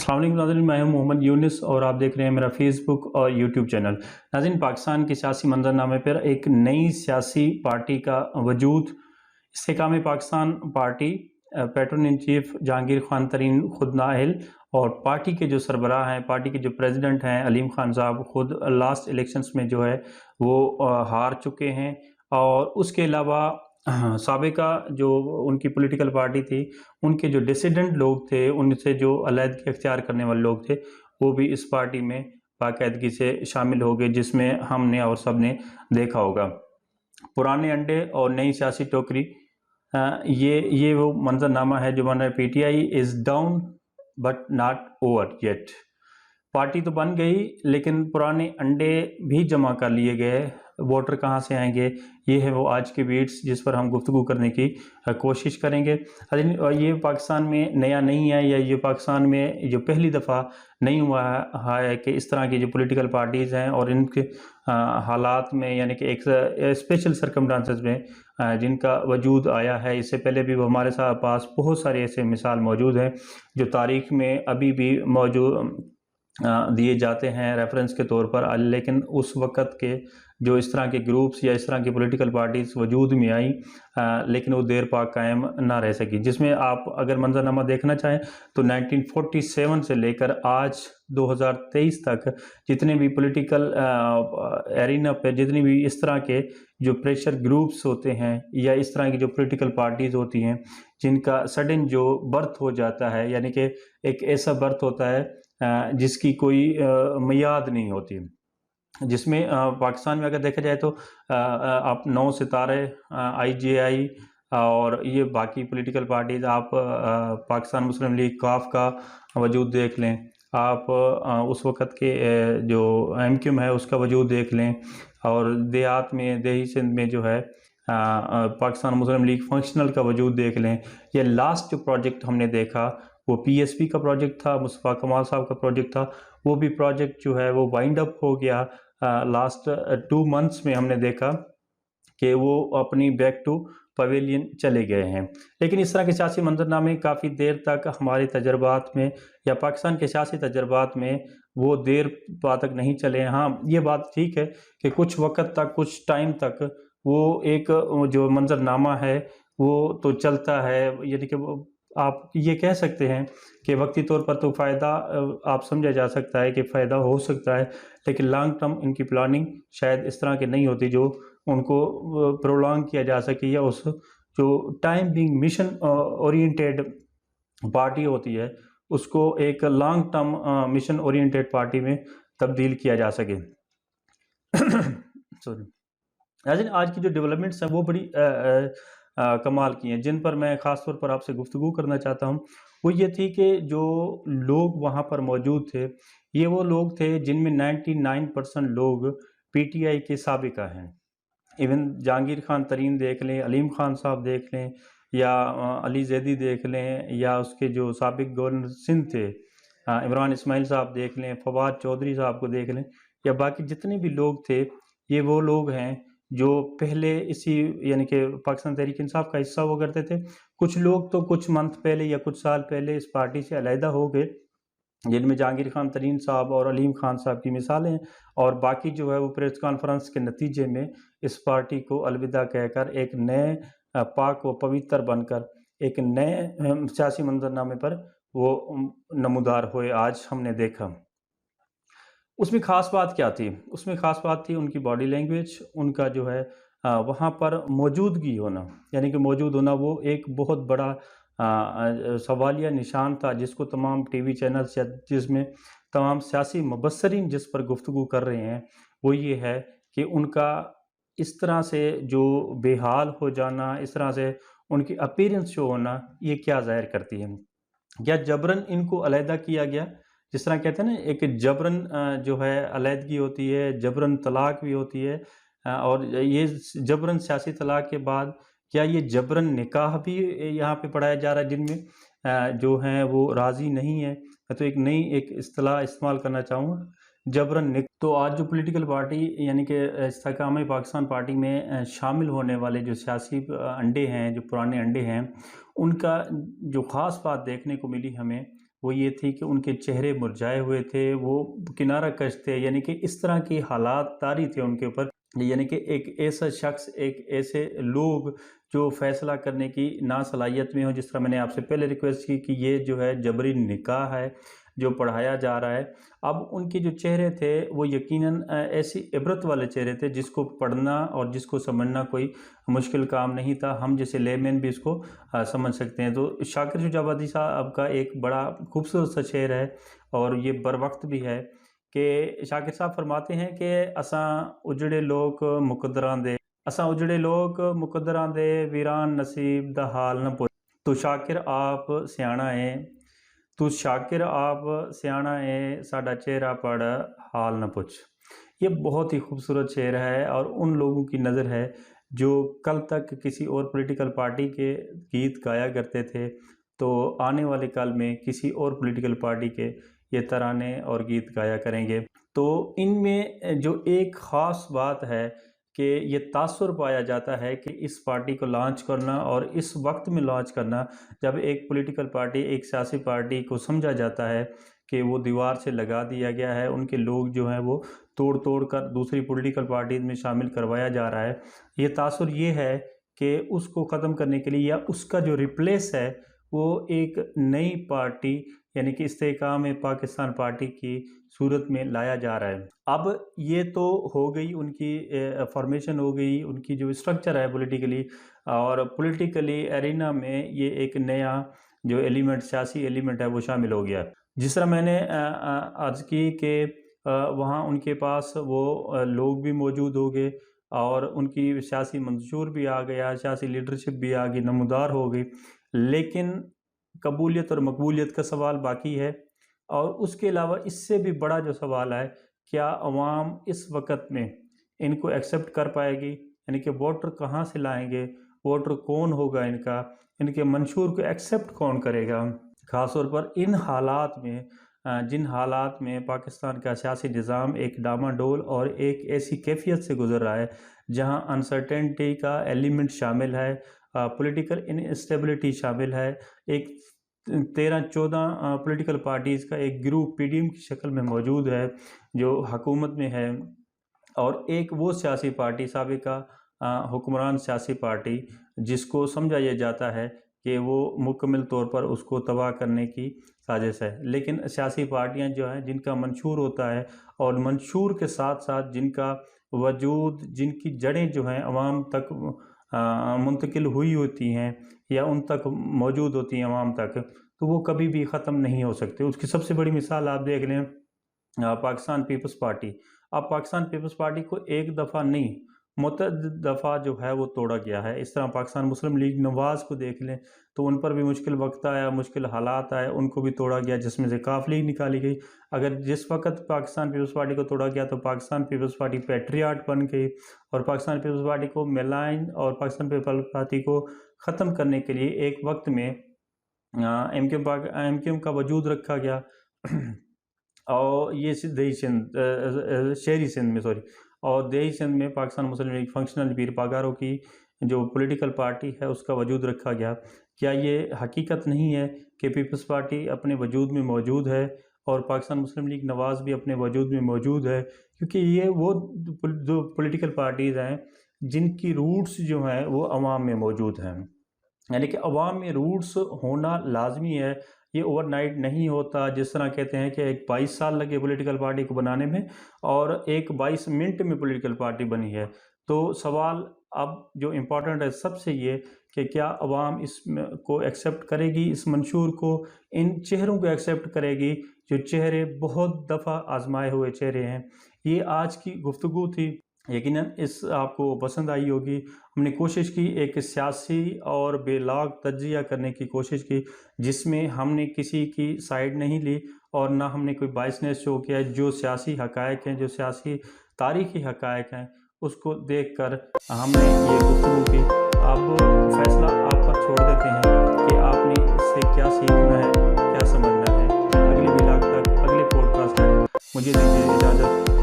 अस्सलाम वालेकुम नाज़रीन, मैं हूं मोहम्मद यूनिस और आप देख रहे हैं मेरा फेसबुक और यूट्यूब चैनल। नाज़रीन, पाकिस्तान के सियासी मंजरनामे पर एक नई सियासी पार्टी का वजूद, Istehkam Pakistan Party, patron in chief Jahangir Khan Tareen खुद नाअहल और पार्टी के जो सरबराह हैं, पार्टी के जो प्रेसिडेंट हैं अलीम खान साहब, खुद लास्ट इलेक्शंस में जो है वो हार चुके हैं। और उसके अलावा साबिका जो उनकी पॉलिटिकल पार्टी थी, उनके जो डिसिडेंट लोग थे, उनसे जो अलहदगी अख्तियार करने वाले लोग थे, वो भी इस पार्टी में बाकायदगी से शामिल हो गए, जिसमें हमने और सब ने देखा होगा। पुराने अंडे और नई सियासी टोकरी, ये वो मंजरनामा है जो बन रहा है। PTI is down but not over yet. Party तो बन गई लेकिन पुराने अंडे भी जमा कर लिए गए। वोटर कहाँ से आएंगे, ये है वो आज की बीट्स जिस पर हम गुफ्तगू करने की कोशिश करेंगे। ये पाकिस्तान में नया नहीं है, या ये पाकिस्तान में जो पहली दफ़ा नहीं हुआ है कि इस तरह की जो पॉलिटिकल पार्टीज़ हैं और इनके हालात में, यानी कि एक स्पेशल सर्कमस्टांसेस में जिनका वजूद आया है। इससे पहले भी वो हमारे साथ पास बहुत सारे ऐसे मिसाल मौजूद हैं जो तारीख़ में अभी भी मौजूद दिए जाते हैं रेफरेंस के तौर पर। लेकिन उस वक़्त के जो इस तरह के ग्रुप्स या इस तरह की पॉलिटिकल पार्टीज़ वजूद में आई, लेकिन वो देर पा कायम ना रह सकी। जिसमें आप अगर मंजरनामा देखना चाहें तो 1947 से लेकर आज 2023 तक जितने भी पॉलिटिकल एरिना पे जितनी भी इस तरह के जो प्रेशर ग्रुप्स होते हैं या इस तरह की जो पॉलिटिकल पार्टीज़ होती हैं जिनका सडन जो बर्थ हो जाता है, यानी कि एक ऐसा बर्थ होता है जिसकी कोई मियाद नहीं होती, जिसमें पाकिस्तान में अगर देखा जाए तो आप 9 सितारे, आईजेआई और ये बाकी पॉलिटिकल पार्टीज़, आप पाकिस्तान मुस्लिम लीग काफ का वजूद देख लें, आप उस वक़्त के जो एमक्यूएम है उसका वजूद देख लें, और देहात में देही सिंध में जो है पाकिस्तान मुस्लिम लीग फंक्शनल का वजूद देख लें। ये लास्ट जो प्रोजेक्ट हमने देखा वो पीएसपी का प्रोजेक्ट था, मुस्तफ़ा कमाल साहब का प्रोजेक्ट था। वो भी प्रोजेक्ट जो है वो वाइंड अप हो गया। लास्ट 2 मंथ्स में हमने देखा कि वो अपनी बैक टू पवेलियन चले गए हैं। लेकिन इस तरह के सियासी मंजरनामे काफ़ी देर तक हमारे तजर्बात में या पाकिस्तान के सियासी तजर्बात में वो देर पा तक नहीं चले। हाँ, ये बात ठीक है कि कुछ वक़्त तक, कुछ टाइम तक वो एक जो मंजरनामा है वो तो चलता है, यानी कि वो आप ये कह सकते हैं कि वक्ती तौर पर तो फ़ायदा आप समझा जा सकता है कि फ़ायदा हो सकता है, लेकिन लॉन्ग टर्म इनकी प्लानिंग शायद इस तरह की नहीं होती जो उनको प्रोलॉन्ग किया जा सके, या उस जो time being mission oriented party होती है उसको एक long term mission oriented party में तब्दील किया जा सके। सॉरी। आज की जो डेवलपमेंट्स हैं वो बड़ी कमाल की हैं, जिन पर मैं ख़ास तौर पर आपसे गुफ्तगू करना चाहता हूँ। वो ये थी कि जो लोग वहाँ पर मौजूद थे, ये वो लोग थे जिनमें 99% लोग पीटीआई के साबिका हैं। इवन जहांगीर खान तरीन देख लें, अलीम खान साहब देख लें, या अली जैदी देख लें, या उसके जो साबिक गवर्नर सिंध थे इमरान इस्माइल साहब देख लें, फवाद चौधरी साहब को देख लें, या बाकी जितने भी लोग थे, ये वो लोग हैं जो पहले इसी यानी कि पाकिस्तान तहरीक इंसाफ का हिस्सा हुआ करते थे। कुछ लोग तो कुछ मंथ पहले या कुछ साल पहले इस पार्टी से अलहदा हो गए, जिनमें जहांगीर खान तरीन साहब और अलीम खान साहब की मिसालें हैं, और बाकी जो है वो प्रेस कॉन्फ्रेंस के नतीजे में इस पार्टी को अलविदा कहकर एक नए पाक व पवित्र बनकर एक नए सियासी मंजरनामे पर वो नमूदार हुए, आज हमने देखा। उसमें ख़ास बात क्या थी? उसमें ख़ास बात थी उनकी बॉडी लैंग्वेज, उनका जो है वहाँ पर मौजूदगी होना, यानी कि मौजूद होना वो एक बहुत बड़ा सवालिया निशान था, जिसको तमाम टीवी चैनल्स या जिसमें तमाम सियासी मुबस्सरीन जिस पर गुफ्तगू कर रहे हैं, वो ये है कि उनका इस तरह से जो बेहाल हो जाना, इस तरह से उनकी अपीयरेंस शो होना, ये क्या ज़ाहिर करती है? क्या जबरन इनको अलहदा किया गया? जिस तरह कहते हैं ना, एक जबरन जो है अलहदगी होती है, जबरन तलाक भी होती है, और ये जबरन सियासी तलाक के बाद क्या ये जबरन निकाह भी यहाँ पे पढ़ाया जा रहा है, जिनमें जो हैं वो राज़ी नहीं है। मैं तो एक नई एक इस्तिलाह इस्तेमाल करना चाहूँगा, जबरन निक। तो आज जो पॉलिटिकल पार्टी यानी कि इस्तेहकाम पाकिस्तान पार्टी में शामिल होने वाले जो सियासी अंडे हैं, जो पुराने अंडे हैं, उनका जो ख़ास बात देखने को मिली हमें, وہ یہ تھی کہ ان کے چہرے مرجھائے ہوئے تھے، وہ کنارہ کش تھے، یعنی کہ اس طرح کی حالات طاری تھے ان کے اوپر، یعنی کہ ایک ایسا شخص، ایک ایسے لوگ جو فیصلہ کرنے کی ناصلاحیت میں ہوں، جس طرح میں نے آپ سے پہلے ریکویسٹ کی کہ یہ جو ہے جبری نکاح ہے جو پڑھایا جا رہا ہے۔ اب ان کے جو چہرے تھے وہ یقیناً ایسی عبرت والے چہرے تھے جس کو پڑھنا اور جس کو سمجھنا کوئی مشکل کام نہیں تھا، ہم جیسے لے مین بھی اس کو سمجھ سکتے ہیں۔ تو شاکر شجاع آبادی صاحب کا ایک بڑا خوبصورت سا شعر ہے اور یہ بر وقت بھی ہے کہ شاکر صاحب فرماتے ہیں کہ اساں اجڑے لوگ مقدراں دے ویران نصیب دا حال نہ پوچھ، تو شاکر آپ سیانا ہے ساڈا چہرہ پڑھ حال نہ پوچھ۔ یہ بہت ہی خوبصورت شعر ہے اور ان لوگوں کی نظر ہے جو کل تک کسی اور پولیٹیکل پارٹی کے گیت گایا کرتے تھے، تو آنے والے کل میں کسی اور پولیٹیکل پارٹی کے یہ ترانے اور گیت گایا کریں گے۔ تو ان میں جو ایک خاص بات ہے کہ یہ تاثر پایا جاتا ہے کہ اس پارٹی کو لانچ کرنا اور اس وقت میں لانچ کرنا جب ایک پولیٹیکل پارٹی، ایک سیاسی پارٹی کو سمجھا جاتا ہے کہ وہ دیوار سے لگا دیا گیا ہے، ان کے لوگ جو ہیں وہ توڑ کر دوسری پولیٹیکل پارٹیز میں شامل کروایا جا رہا ہے۔ یہ تاثر یہ ہے کہ اس کو ختم کرنے کے لیے یا اس کا جو ریپلیس ہے وہ ایک نئی پارٹی یعنی کہ استحکام پاکستان پارٹی کی صورت میں لایا جا رہا ہے۔ اب یہ تو ہو گئی ان کی فارمیشن، ہو گئی ان کی جو اسٹرکچر ہے پولیٹیکلی، اور پولیٹیکلی ایرینا میں یہ ایک نیا جو ایلیمنٹ، سیاسی ایلیمنٹ ہے وہ شامل ہو گیا۔ جس طرح میں نے عرض کی کہ وہاں ان کے پاس وہ لوگ بھی موجود ہو گئے اور ان کی سیاسی منشور بھی آ گیا، سیاسی لیڈرشپ بھی آ گئی، نمودار ہو گئی، لیکن قبولیت اور مقبولیت کا سوال باقی ہے۔ اور اس کے علاوہ اس سے بھی بڑا جو سوال ہے، کیا عوام اس وقت میں ان کو ایکسیپٹ کر پائے گی؟ یعنی کہ ووٹر کہاں سے لائیں گے، ووٹر کون ہوگا ان کے منشور کو ایکسیپٹ کون کرے گا؟ خاص طور پر ان حالات میں، جن حالات میں پاکستان کا سیاسی نظام ایک ڈاماڈول اور ایک ایسی کیفیت سے گزر رہا ہے جہاں انسرٹینٹی کا ایلیمنٹ شامل ہے، پولیٹیکل انسٹیبلٹی شامل ہے، ایک 13-14 پولیٹیکل پارٹیز کا ایک گروپ پی ڈی ایم کی شکل میں موجود ہے جو حکومت میں ہے، اور ایک وہ سیاسی پارٹی، سابقہ حکمران سیاسی پارٹی جس کو سمجھا یہ جاتا ہے کہ وہ مکمل طور پر اس کو تباہ کرنے کی سازش ہے۔ لیکن سیاسی پارٹیاں جو ہیں جن کا منشور ہوتا ہے اور منشور کے ساتھ ساتھ جن کا وجود، جن کی جڑیں جو ہیں عوام تک منتقل ہوئی ہوتی ہیں یا ان تک موجود ہوتی ہیں عوام تک، تو وہ کبھی بھی ختم نہیں ہو سکتے۔ اس کی سب سے بڑی مثال آپ دیکھ لیں پاکستان پیپلز پارٹی۔ اب پاکستان پیپلز پارٹی کو ایک دفعہ نہیں، متعدد دفعہ جو ہے وہ توڑا گیا ہے۔ اس طرح پاکستان مسلم لیگ نواز کو دیکھ لیں تو ان پر بھی مشکل وقت آیا، مشکل حالات آئے، ان کو بھی توڑا گیا، جس میں سے کاف لیگ نکالی گئی۔ اگر جس وقت پاکستان پیپلز پارٹی کو توڑا گیا تو پاکستان پیپلز پارٹی پیٹریاٹ بن گئی، اور پاکستان پیپلز پارٹی کو ملائن اور پاکستان پیپلز پارٹی کو ختم کرنے کے لیے ایک وقت میں ایم کیو ایم کا وجود رکھا گیا، اور یہ شہری سندھ میں پاکستان مسلم لیگ فنکشنل پیر پاگاروں کی جو پولیٹیکل پارٹی ہے اس کا وجود رکھا گیا۔ کیا یہ حقیقت نہیں ہے کہ پیپلز پارٹی اپنے وجود میں موجود ہے اور پاکستان مسلم لیگ نواز بھی اپنے وجود میں موجود ہے؟ کیونکہ یہ وہ جو پولیٹیکل پارٹیز ہیں جن کی روٹس جو ہیں وہ عوام میں موجود ہیں، یعنی کہ عوام میں روٹس ہونا لازمی ہے، یہ اوور نائٹ نہیں ہوتا۔ جس طرح کہتے ہیں کہ ایک 22 سال لگے پولیٹیکل پارٹی کو بنانے میں اور ایک 22 منٹ میں پولیٹیکل پارٹی بنی ہے۔ تو سوال اب جو امپورٹنٹ ہے سب سے یہ کہ کیا عوام اس کو ایکسیپٹ کرے گی، اس منشور کو، ان چہروں کو ایکسیپٹ کرے گی جو چہرے بہت دفعہ آزمائے ہوئے چہرے ہیں۔ یہ آج کی گفتگو تھی، یقیناً اس آپ کو پسند آئی ہوگی۔ ہم نے کوشش کی ایک سیاسی اور بے لاگ تجزیہ کرنے کی کوشش کی جس میں ہم نے کسی کی سائیڈ نہیں لی اور نہ ہم نے کوئی بائسنس شو کیا۔ جو سیاسی حقائق ہیں، جو سیاسی تاریخی حقائق ہیں، اس کو دیکھ کر ہم نے یہ گفتگو کی۔ اب فیصلہ آپ پر چھوڑ دیتے ہیں کہ آپ نے اس سے کیا سیکھنا ہے، کیا سمجھنا ہے۔ اگلی ولاگ تک، اگلے پوڈ کاسٹ تک مجھے دیجیے اجازت۔